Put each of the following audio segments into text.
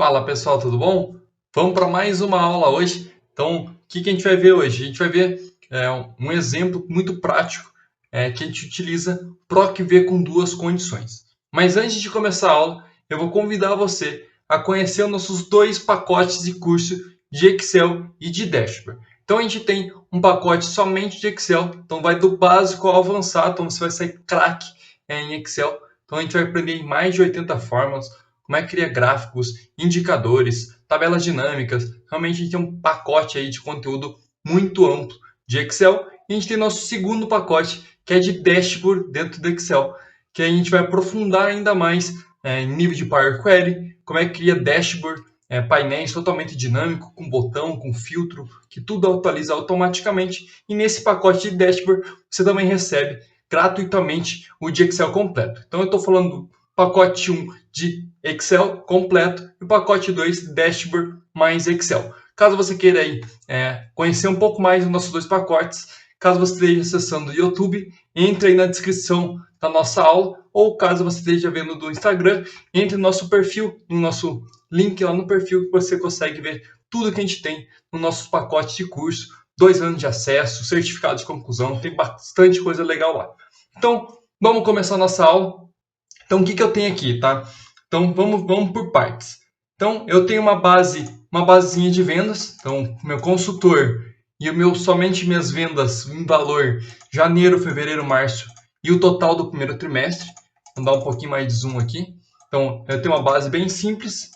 Fala pessoal, tudo bom? Vamos para mais uma aula hoje. Então, o que a gente vai ver hoje? A gente vai ver um exemplo muito prático que a gente utiliza PROC-V com duas condições. Mas antes de começar a aula, eu vou convidar você a conhecer os nossos dois pacotes de curso de Excel e de Dashboard. Então, a gente tem um pacote somente de Excel, então vai do básico ao avançado, então você vai sair craque em Excel. Então, a gente vai aprender em mais de 80 formas, como é que cria gráficos, indicadores, tabelas dinâmicas. Realmente a gente tem um pacote aí de conteúdo muito amplo de Excel. E a gente tem nosso segundo pacote, que é de Dashboard dentro do Excel, que a gente vai aprofundar ainda mais em nível de Power Query, como é que cria Dashboard, painéis totalmente dinâmico, com botão, com filtro, que tudo atualiza automaticamente. E nesse pacote de Dashboard, você também recebe gratuitamente o de Excel completo. Então eu estou falando do pacote 1 de Excel completo e o pacote 2 Dashboard mais Excel. Caso você queira aí, conhecer um pouco mais dos nossos dois pacotes, caso você esteja acessando o YouTube, entre aí na descrição da nossa aula, ou caso você esteja vendo do Instagram, entre no nosso perfil, no nosso link lá no perfil, que você consegue ver tudo que a gente tem no nosso pacote de curso, 2 anos de acesso, certificado de conclusão, tem bastante coisa legal lá. Então, vamos começar a nossa aula. Então, o que eu tenho aqui, tá? Então, vamos por partes. Então, eu tenho uma basezinha de vendas. Então, meu consultor e somente minhas vendas em valor janeiro, fevereiro, março e o total do primeiro trimestre. Vou dar um pouquinho mais de zoom aqui. Então, eu tenho uma base bem simples.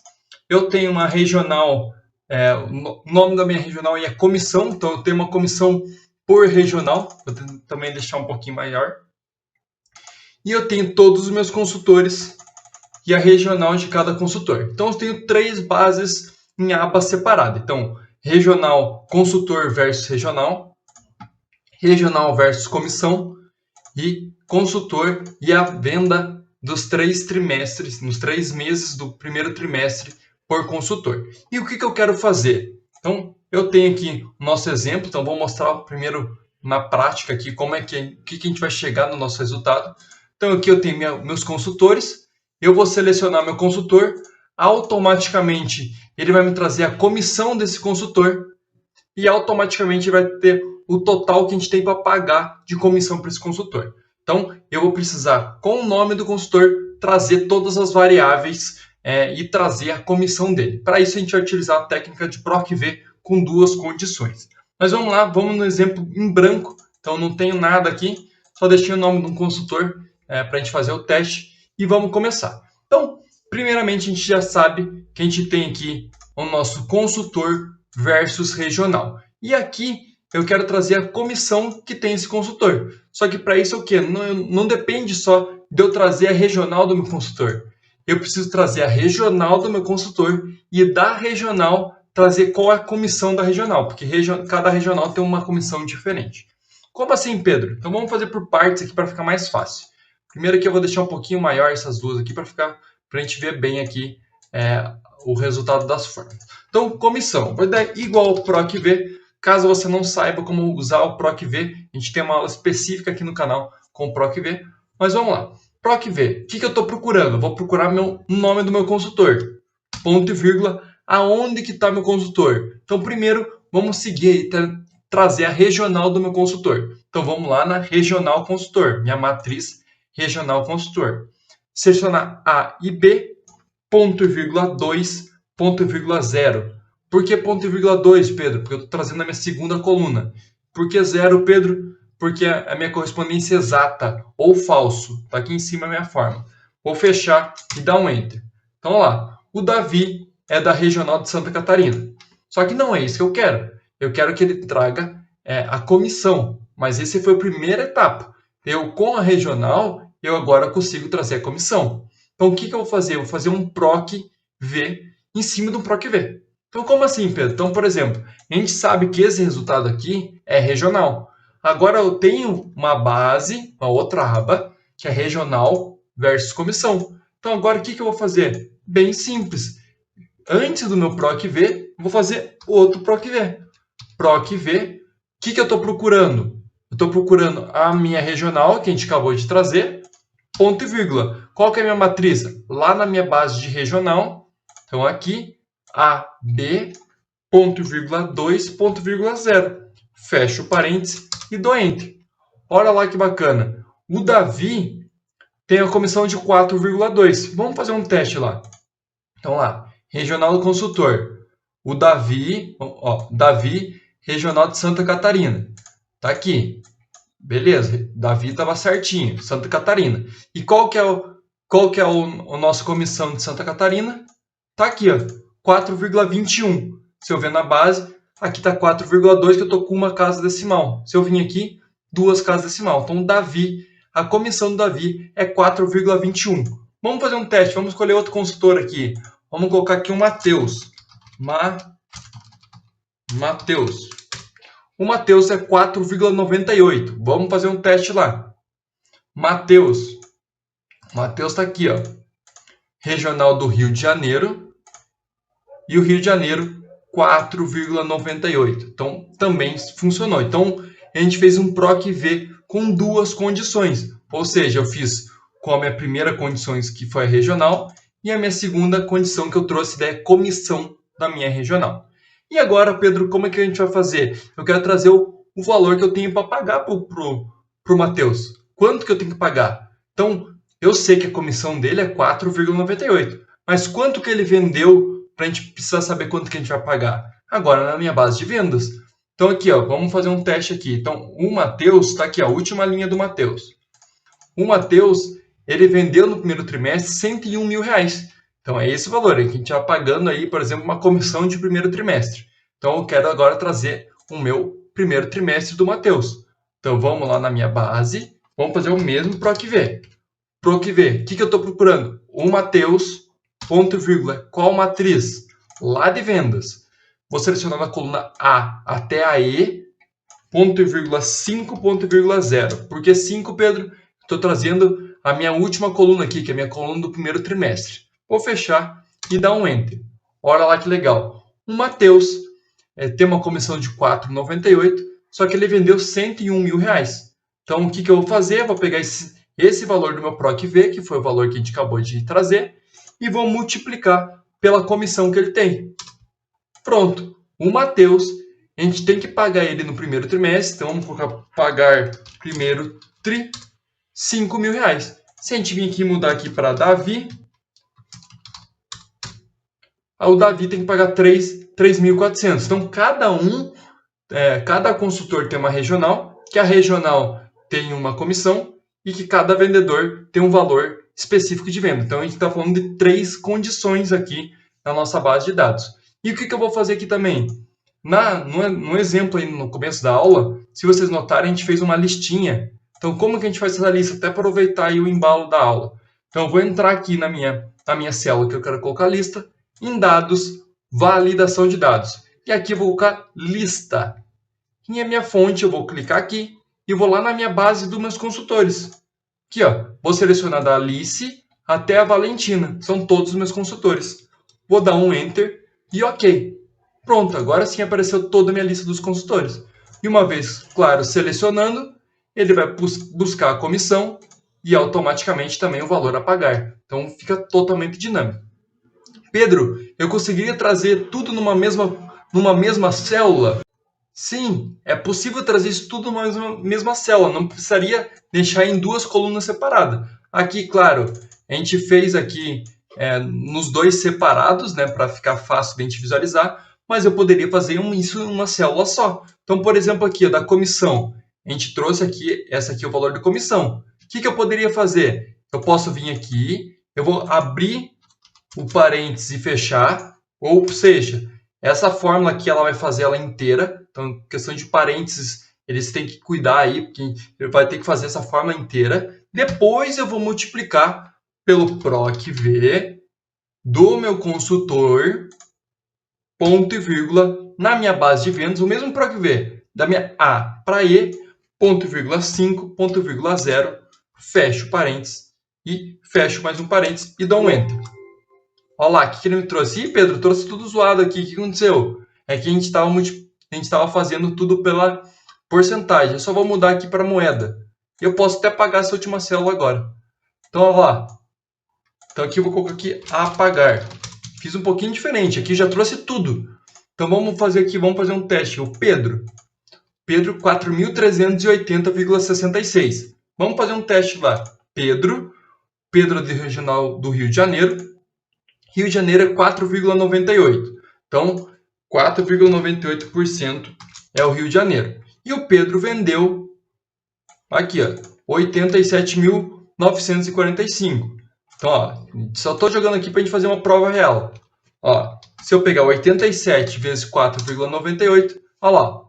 Eu tenho uma regional, o nome da minha regional é comissão. Então, eu tenho uma comissão por regional. Vou também deixar um pouquinho maior. E eu tenho todos os meus consultores e a regional de cada consultor. Então, eu tenho 3 bases em aba separada. Então, regional, consultor versus regional versus comissão e consultor e a venda dos 3 trimestres, nos 3 meses do primeiro trimestre por consultor. E o que eu quero fazer? Então, eu tenho aqui o nosso exemplo. Então, vou mostrar primeiro na prática aqui como é que a gente vai chegar no nosso resultado. Então, aqui eu tenho meus consultores. Eu vou selecionar meu consultor. Automaticamente, ele vai me trazer a comissão desse consultor. E automaticamente vai ter o total que a gente tem para pagar de comissão para esse consultor. Então, eu vou precisar, com o nome do consultor, trazer todas as variáveis e trazer a comissão dele. Para isso, a gente vai utilizar a técnica de PROC-V com 2 condições. Mas vamos lá, vamos no exemplo em branco. Então, não tenho nada aqui, só deixei o nome de um consultor para a gente fazer o teste e vamos começar. Então, primeiramente, a gente já sabe que a gente tem aqui o nosso consultor versus regional. E aqui eu quero trazer a comissão que tem esse consultor. Só que para isso o quê? Não depende só de eu trazer a regional do meu consultor. Eu preciso trazer a regional do meu consultor e da regional trazer qual é a comissão da regional, porque cada regional tem uma comissão diferente. Como assim, Pedro? Então vamos fazer por partes aqui para ficar mais fácil. Primeiro aqui eu vou deixar um pouquinho maior essas duas aqui para a gente ver bem aqui o resultado das formas. Então, comissão. Vai dar igual ao PROC-V. Caso você não saiba como usar o PROC-V, a gente tem uma aula específica aqui no canal com o PROC-V. Mas vamos lá. PROC-V. O que eu estou procurando? Eu vou procurar o nome do meu consultor. Ponto e vírgula. Aonde que está meu consultor? Então, primeiro, vamos seguir e trazer a regional do meu consultor. Então, vamos lá na regional consultor. Minha matriz regional consultor. Selecionar A e B. Ponto e vírgula 2, ponto e vírgula 0. Por que ponto e vírgula 2, Pedro? Porque eu estou trazendo a minha segunda coluna. Por que 0, Pedro? Porque a minha correspondência exata ou falso. Está aqui em cima a minha forma. Vou fechar e dar um Enter. Então, olha lá. O Davi é da regional de Santa Catarina. Só que não é isso que eu quero. Eu quero que ele traga a comissão. Mas essa foi a primeira etapa. Eu, com a regional, eu agora consigo trazer a comissão. Então, o que eu vou fazer? Eu vou fazer um PROC-V em cima do PROC-V. Então, como assim, Pedro? Então, por exemplo, a gente sabe que esse resultado aqui é regional. Agora, eu tenho uma base, uma outra aba, que é regional versus comissão. Então, agora, o que eu vou fazer? Bem simples. Antes do meu PROC-V, eu vou fazer outro PROC-V. PROC-V, o que eu estou procurando? Eu estou procurando a minha regional, que a gente acabou de trazer, ponto e vírgula. Qual que é a minha matriz? Lá na minha base de regional, Então aqui, AB, ponto, vírgula 2, ponto, vírgula 0. Fecho o parênteses e dou Enter. Olha lá que bacana. O Davi tem a comissão de 4,2. Vamos fazer um teste lá. Então lá, regional do consultor. O Davi, ó, Davi, regional de Santa Catarina. Tá aqui. Beleza, Davi estava certinho, Santa Catarina. E qual que é o nosso comissão de Santa Catarina? Tá aqui, ó, 4,21. Se eu ver na base, aqui tá 4,2, que eu tô com uma casa decimal. Se eu vim aqui, 2 casas decimal. Então, Davi, a comissão do Davi é 4,21. Vamos fazer um teste, vamos escolher outro consultor aqui. Vamos colocar aqui o Matheus. Matheus. O Matheus é 4,98. Vamos fazer um teste lá. Matheus está aqui, ó. Regional do Rio de Janeiro. E o Rio de Janeiro, 4,98. Então, também funcionou. Então, a gente fez um PROC V com 2 condições. Ou seja, eu fiz com a minha primeira condição, que foi a regional, e a minha segunda condição que eu trouxe é comissão da minha regional. E agora, Pedro, como é que a gente vai fazer? Eu quero trazer o valor que eu tenho para pagar para o Matheus. Quanto que eu tenho que pagar? Então, eu sei que a comissão dele é 4,98. Mas quanto que ele vendeu para a gente precisar saber quanto que a gente vai pagar? Agora, na minha base de vendas. Então, aqui, ó, vamos fazer um teste aqui. Então, o Matheus, está aqui, a última linha do Matheus. O Matheus, ele vendeu no primeiro trimestre 101 mil reais. Então, é esse o valor que a gente vai pagando aí, por exemplo, uma comissão de primeiro trimestre. Então, eu quero agora trazer o meu primeiro trimestre do Matheus. Então, vamos lá na minha base, vamos fazer o mesmo PROC V. PROC V, o que eu estou procurando? O Matheus, ponto e vírgula, qual matriz? Lá de vendas. Vou selecionar na coluna A até a E, ponto e vírgula 5, ponto e vírgula 0. Por que 5, Pedro? Estou trazendo a minha última coluna aqui, que é a minha coluna do primeiro trimestre. Vou fechar e dar um Enter. Olha lá que legal. O Matheus tem uma comissão de 4,98, só que ele vendeu 101 mil reais. Então, o que eu vou fazer? Eu vou pegar esse valor do meu PROC V, que foi o valor que a gente acabou de trazer, e vou multiplicar pela comissão que ele tem. Pronto. O Matheus, a gente tem que pagar ele no primeiro trimestre, então vamos colocar pagar primeiro tri, 5 mil reais. Se a gente vir aqui mudar aqui para Davi, o Davi tem que pagar 3.400. Então, cada consultor tem uma regional, que a regional tem uma comissão e que cada vendedor tem um valor específico de venda. Então, a gente está falando de 3 condições aqui na nossa base de dados. E o que eu vou fazer aqui também? No exemplo aí no começo da aula, se vocês notarem, a gente fez uma listinha. Então, como que a gente faz essa lista? Até aproveitar aí o embalo da aula. Então, eu vou entrar aqui na minha célula que eu quero colocar a lista, em dados, validação de dados. E aqui eu vou colocar lista. E a minha fonte, eu vou clicar aqui e vou lá na minha base dos meus consultores. Aqui, ó, vou selecionar da Alice até a Valentina. São todos os meus consultores. Vou dar um Enter e OK. Pronto, agora sim apareceu toda a minha lista dos consultores. E uma vez, claro, selecionando, ele vai buscar a comissão e automaticamente também o valor a pagar. Então fica totalmente dinâmico. Pedro, eu conseguiria trazer tudo numa mesma célula? Sim, é possível trazer isso tudo numa mesma célula. Não precisaria deixar em 2 colunas separadas. Aqui, claro, a gente fez aqui nos 2 separados, né, para ficar fácil de a gente visualizar, mas eu poderia fazer isso em uma célula só. Então, por exemplo, aqui, da comissão, a gente trouxe aqui, essa aqui é o valor da comissão. O que eu poderia fazer? Eu posso vir aqui, eu vou abrir o parênteses e fechar, ou seja, essa fórmula aqui ela vai fazer ela inteira. Então, questão de parênteses, eles têm que cuidar aí, porque ele vai ter que fazer essa fórmula inteira. Depois eu vou multiplicar pelo PROC V do meu consultor, ponto e vírgula, na minha base de vendas, o mesmo PROC V, da minha A para E, ponto e vírgula 5, ponto e vírgula 0, fecho parênteses e fecho mais um parênteses e dou um Enter. Olha lá, o que ele me trouxe? Ih, Pedro, trouxe tudo zoado aqui. O que aconteceu? É que a gente estava fazendo tudo pela porcentagem. Eu só vou mudar aqui para moeda. Eu posso até apagar essa última célula agora. Então, olha lá. Então, aqui eu vou colocar aqui apagar. fiz um pouquinho diferente. Aqui já trouxe tudo. Então vamos fazer aqui, vamos fazer um teste. O Pedro 4.380,66. Vamos fazer um teste lá. Pedro de regional do Rio de Janeiro. Rio de Janeiro é 4,98. Então, 4,98% é o Rio de Janeiro. E o Pedro vendeu aqui, ó, 87.945. Então, ó, só estou jogando aqui para a gente fazer uma prova real. Ó, se eu pegar 87 vezes 4,98, olha lá,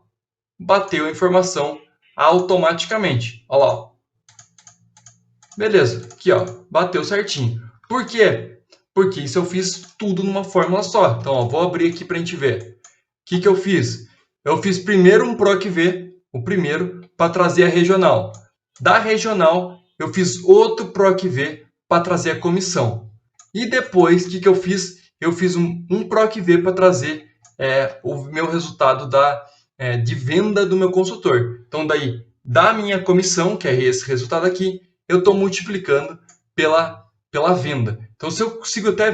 bateu a informação automaticamente. Olha lá, ó. Beleza, aqui ó, bateu certinho. Por quê? Porque isso eu fiz tudo numa fórmula só. Então, ó, vou abrir aqui para a gente ver. O que eu fiz? Eu fiz primeiro um PROC-V, o primeiro, para trazer a regional. Da regional, eu fiz outro PROC-V para trazer a comissão. E depois, o que eu fiz? Eu fiz um PROC-V para trazer o meu resultado de venda do meu consultor. Então, daí, da minha comissão, que é esse resultado aqui, eu estou multiplicando pela venda. Então, se eu consigo até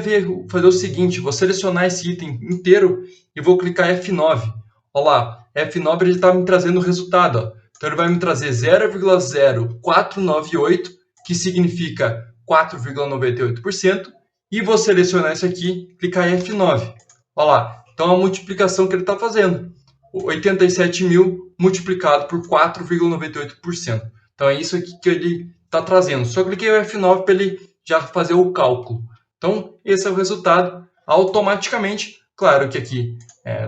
fazer o seguinte, vou selecionar esse item inteiro e vou clicar F9. Olha lá, F9 ele está me trazendo o resultado. Ó. Então, ele vai me trazer 0,0498, que significa 4,98%. E vou selecionar isso aqui, clicar F9. Olha lá, então a multiplicação que ele está fazendo. 87 mil multiplicado por 4,98%. Então, é isso aqui que ele está trazendo. Só cliquei o F9 para ele já fazer o cálculo. Então, esse é o resultado automaticamente. Claro que aqui,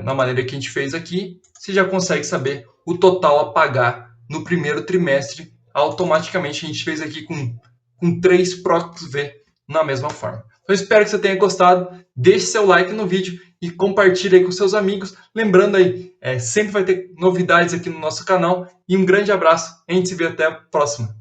na maneira que a gente fez aqui, você já consegue saber o total a pagar no primeiro trimestre. Automaticamente, a gente fez aqui com 3 PROC-V na mesma forma. Então, espero que você tenha gostado. Deixe seu like no vídeo e compartilhe aí com seus amigos. Lembrando aí, sempre vai ter novidades aqui no nosso canal. E um grande abraço. A gente se vê até a próxima.